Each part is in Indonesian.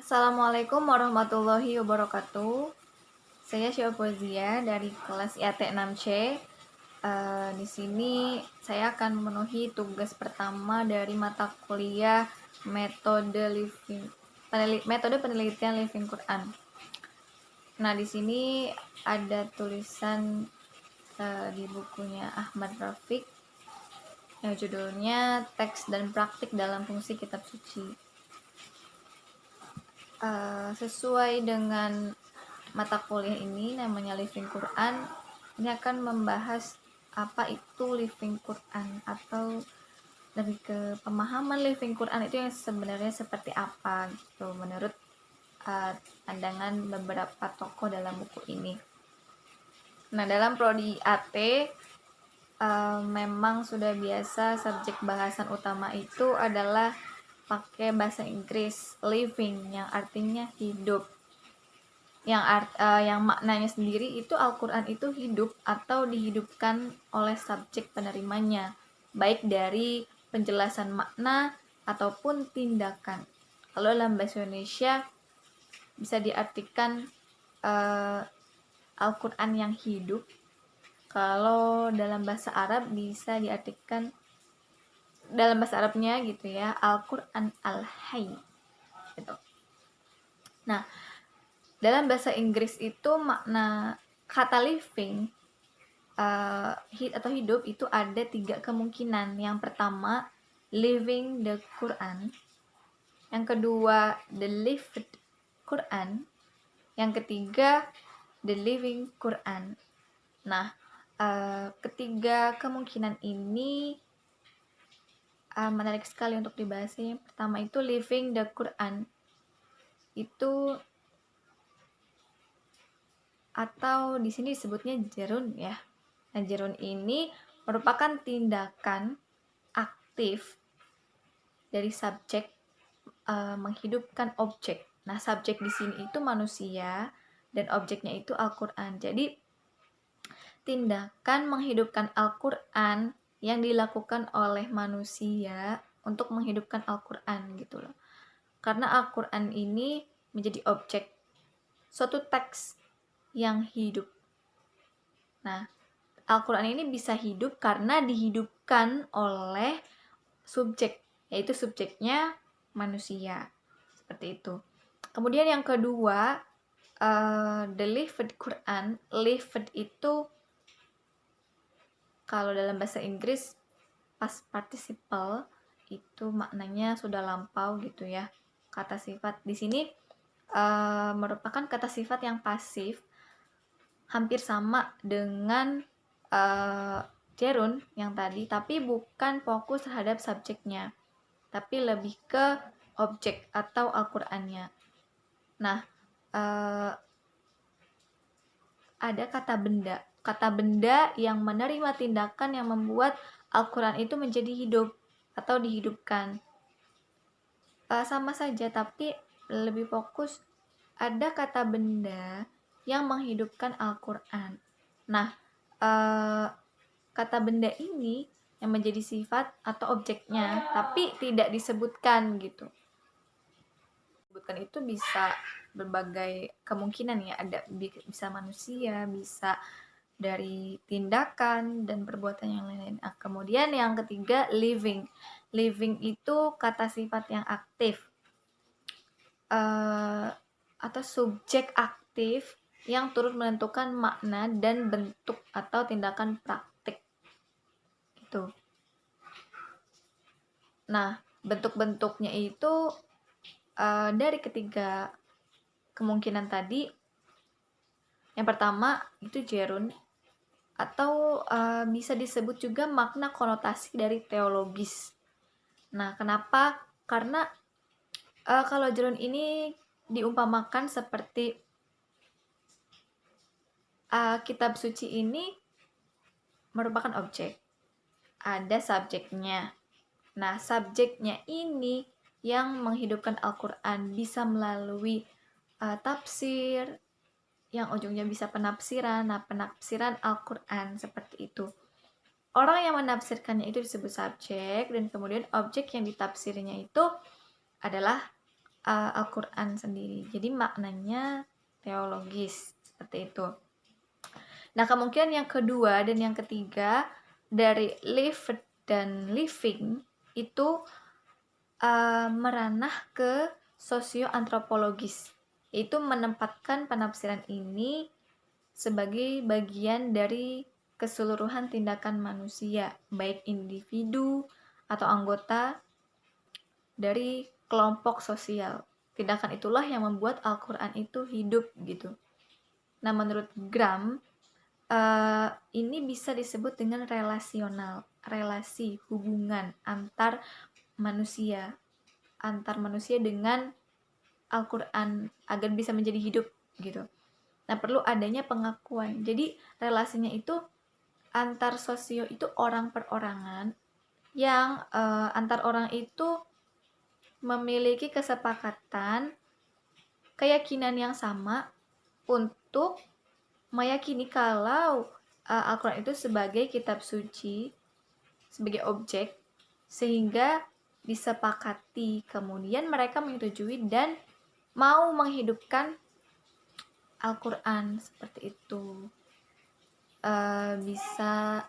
Assalamualaikum warahmatullahi wabarakatuh. Saya Syafozia dari kelas IAT 6C. Di sini saya akan memenuhi tugas pertama dari mata kuliah metode penelitian Living Quran. Nah, di sini ada tulisan di bukunya Ahmad Rafiq yang judulnya Teks dan Praktik dalam Fungsi Kitab Suci. Sesuai dengan mata kuliah ini namanya Living Quran, ini akan membahas apa itu Living Quran atau lebih ke pemahaman Living Quran itu yang sebenarnya seperti apa gitu menurut pandangan beberapa tokoh dalam buku ini. Nah, dalam prodi AT memang sudah biasa subjek bahasan utama itu adalah pakai bahasa Inggris living yang artinya hidup. Yang maknanya sendiri itu Al-Quran itu hidup atau dihidupkan oleh subjek penerimanya, baik dari penjelasan makna ataupun tindakan. Kalau dalam bahasa Indonesia bisa diartikan Al-Quran yang hidup. Kalau dalam bahasa Arab bisa diartikan dalam bahasa Arabnya gitu ya, Al-Quran Al-Hayy gitu. Nah, dalam bahasa Inggris itu makna kata living atau hidup itu ada 3 kemungkinan. Yang pertama, living the Quran. Yang kedua, the lived Quran. Yang ketiga, the living Quran. Nah, ketiga kemungkinan ini menarik sekali untuk dibahas. Yang pertama itu living the Quran. Itu atau di sini disebutnya jerun ya. Nah, jerun ini merupakan tindakan aktif dari subjek menghidupkan objek. Nah, subjek di sini itu manusia dan objeknya itu Al-Quran. Jadi, tindakan menghidupkan Al-Quran yang dilakukan oleh manusia untuk menghidupkan Al-Quran gitu loh. Karena Al-Quran ini menjadi objek suatu teks yang hidup. Nah, Al-Quran ini bisa hidup karena dihidupkan oleh subjek, yaitu subjeknya manusia. Seperti itu. Kemudian yang kedua, the lived Quran. Lived itu kalau dalam bahasa Inggris past participle itu maknanya sudah lampau gitu ya. Kata sifat di sini merupakan kata sifat yang pasif, hampir sama dengan jerun yang tadi, tapi bukan fokus terhadap subjeknya, tapi lebih ke objek atau Al-Qur'annya. Nah, ada kata benda. Kata benda yang menerima tindakan yang membuat Al-Quran itu menjadi hidup atau dihidupkan. Sama saja, tapi lebih fokus ada kata benda yang menghidupkan Al-Quran. Nah, kata benda ini yang menjadi sifat atau objeknya, tapi tidak disebutkan gitu. Disebutkan itu bisa berbagai kemungkinan ya, ada bisa manusia, bisa dari tindakan dan perbuatan yang lain-lain. Kemudian yang ketiga, living. Living itu kata sifat yang aktif atau subjek aktif yang turut menentukan makna dan bentuk atau tindakan praktik. Gitu. Nah, bentuk-bentuknya itu dari ketiga kemungkinan tadi. Yang pertama itu jerun, atau bisa disebut juga makna konotasi dari teologis. Nah, kenapa? Karena kalau jerun ini diumpamakan seperti kitab suci ini merupakan objek. Ada subjeknya. Nah, subjeknya ini yang menghidupkan Al-Quran bisa melalui tafsir, yang ujungnya bisa penafsiran. Nah, penafsiran Al-Quran seperti itu. Orang yang menafsirkannya itu disebut subjek, dan kemudian objek yang ditafsirnya itu adalah Al-Quran sendiri. Jadi maknanya teologis seperti itu. Nah, kemungkinan yang kedua dan yang ketiga dari lived dan living itu meranah ke sosioantropologis, yaitu menempatkan penafsiran ini sebagai bagian dari keseluruhan tindakan manusia, baik individu atau anggota dari kelompok sosial. Tindakan itulah yang membuat Al-Quran itu hidup gitu. Nah, menurut Graham, ini bisa disebut dengan relasional, relasi, hubungan antar manusia dengan Al-Quran agar bisa menjadi hidup gitu. Nah, perlu adanya pengakuan. Jadi relasinya itu antar sosio itu orang per orangan yang antar orang itu memiliki kesepakatan, keyakinan yang sama untuk meyakini kalau Al-Quran itu sebagai kitab suci, sebagai objek, sehingga disepakati, kemudian mereka menyetujui dan mau menghidupkan Al-Quran seperti itu. Bisa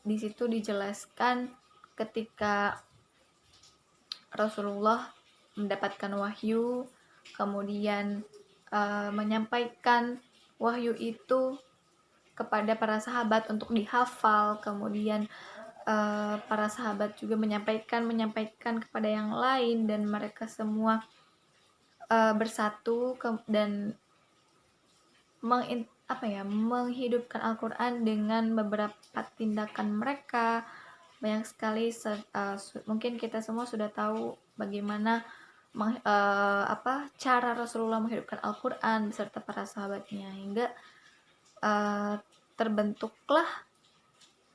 di situ dijelaskan ketika Rasulullah mendapatkan wahyu, kemudian menyampaikan wahyu itu kepada para sahabat untuk dihafal, kemudian para sahabat juga menyampaikan kepada yang lain, dan mereka semua bersatu dan menghidupkan Al-Quran dengan beberapa tindakan mereka. Banyak sekali, mungkin kita semua sudah tahu bagaimana cara Rasulullah menghidupkan Al-Quran beserta para sahabatnya, hingga terbentuklah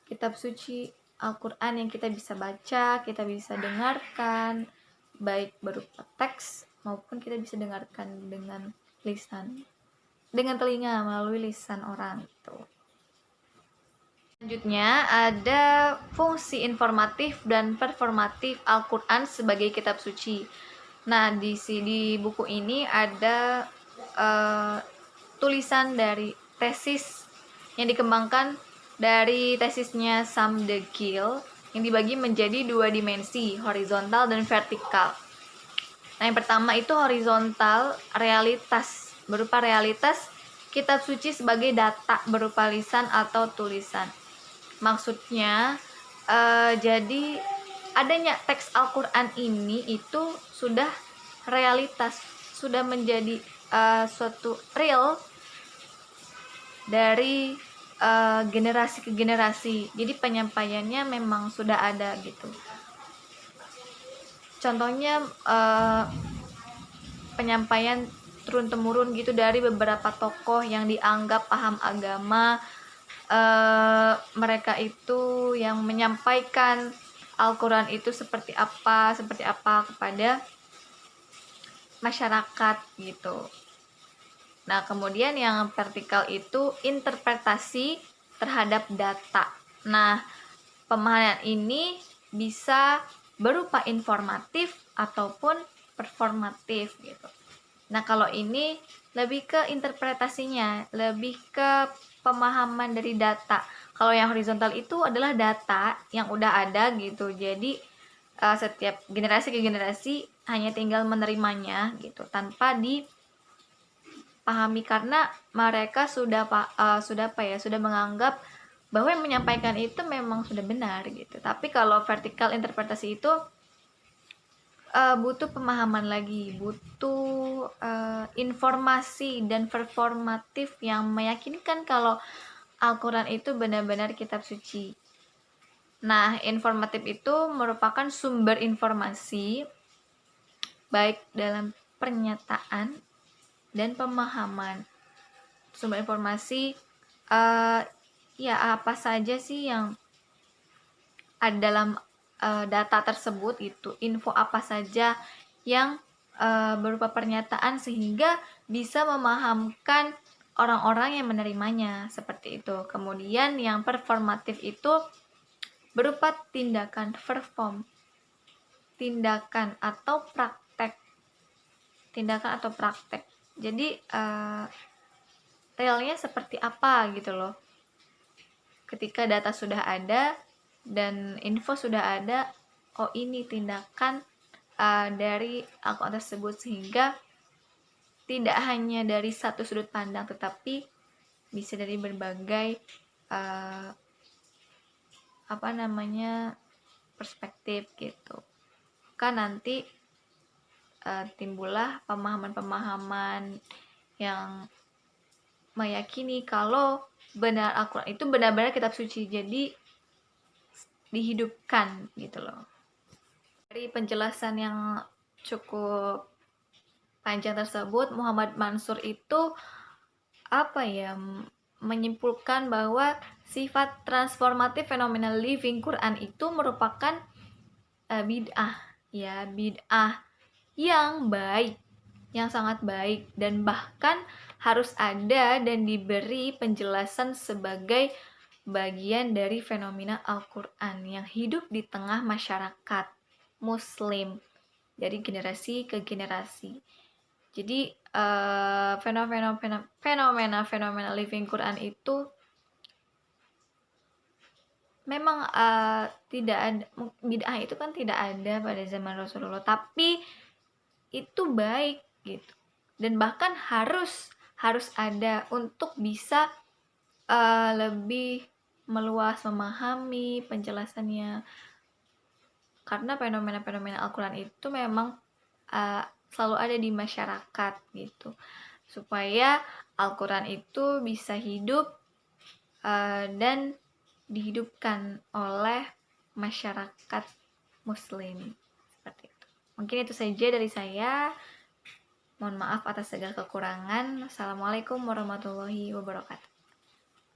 kitab suci Al-Quran yang kita bisa baca, kita bisa dengarkan, baik berupa teks maupun kita bisa dengarkan dengan lisan, dengan telinga melalui lisan orang itu. Selanjutnya ada fungsi informatif dan performatif Al-Quran sebagai kitab suci. Nah, di buku ini ada tulisan dari tesis yang dikembangkan dari tesisnya Sam de Gill yang dibagi menjadi 2 dimensi, horizontal dan vertikal. Nah, yang pertama itu horizontal, realitas, berupa realitas kitab suci sebagai data berupa lisan atau tulisan. Maksudnya, jadi adanya teks Al-Quran ini itu sudah realitas, sudah menjadi suatu real dari generasi ke generasi. Jadi penyampaiannya memang sudah ada gitu. Contohnya penyampaian turun-temurun gitu dari beberapa tokoh yang dianggap paham agama. Mereka itu yang menyampaikan Al-Quran itu seperti apa kepada masyarakat gitu. Nah, kemudian yang vertikal itu interpretasi terhadap data. Nah, pemahaman ini bisa berupa informatif ataupun performatif gitu. Nah, kalau ini lebih ke interpretasinya, lebih ke pemahaman dari data. Kalau yang horizontal itu adalah data yang udah ada gitu. Jadi setiap generasi ke generasi hanya tinggal menerimanya gitu tanpa dipahami, karena mereka sudah menganggap bahwa yang menyampaikan itu memang sudah benar gitu. Tapi kalau vertikal interpretasi itu butuh pemahaman lagi, butuh informasi dan performatif yang meyakinkan kalau Al-Quran itu benar-benar kitab suci. Nah, informatif itu merupakan sumber informasi baik dalam pernyataan dan pemahaman. Sumber informasi apa saja sih yang ada dalam data tersebut, itu info apa saja yang berupa pernyataan sehingga bisa memahamkan orang-orang yang menerimanya, seperti itu. Kemudian yang performatif itu berupa tindakan, perform, tindakan atau praktek tindakan atau praktek. Jadi realnya seperti apa gitu loh. Ketika data sudah ada dan info sudah ada, oh ini tindakan dari akun tersebut, sehingga tidak hanya dari satu sudut pandang tetapi bisa dari berbagai perspektif gitu. Kan nanti timbullah pemahaman-pemahaman yang meyakini kalau benar Al-Quran itu benar-benar kitab suci, jadi dihidupkan gitu loh. Dari penjelasan yang cukup panjang tersebut, Muhammad Mansur itu menyimpulkan bahwa sifat transformatif fenomenal living Quran itu merupakan bid'ah yang baik, yang sangat baik, dan bahkan harus ada dan diberi penjelasan sebagai bagian dari fenomena Al-Quran yang hidup di tengah masyarakat Muslim dari generasi ke generasi. Jadi fenomena living Quran itu memang tidak ada, bid'ah itu kan tidak ada pada zaman Rasulullah, tapi itu baik gitu, dan bahkan harus ada untuk bisa lebih meluas memahami penjelasannya, karena fenomena-fenomena Al-Quran itu memang selalu ada di masyarakat gitu, supaya Al-Quran itu bisa hidup dan dihidupkan oleh masyarakat Muslim seperti itu. Mungkin itu saja dari saya. Mohon maaf atas segala kekurangan. Assalamualaikum warahmatullahi wabarakatuh.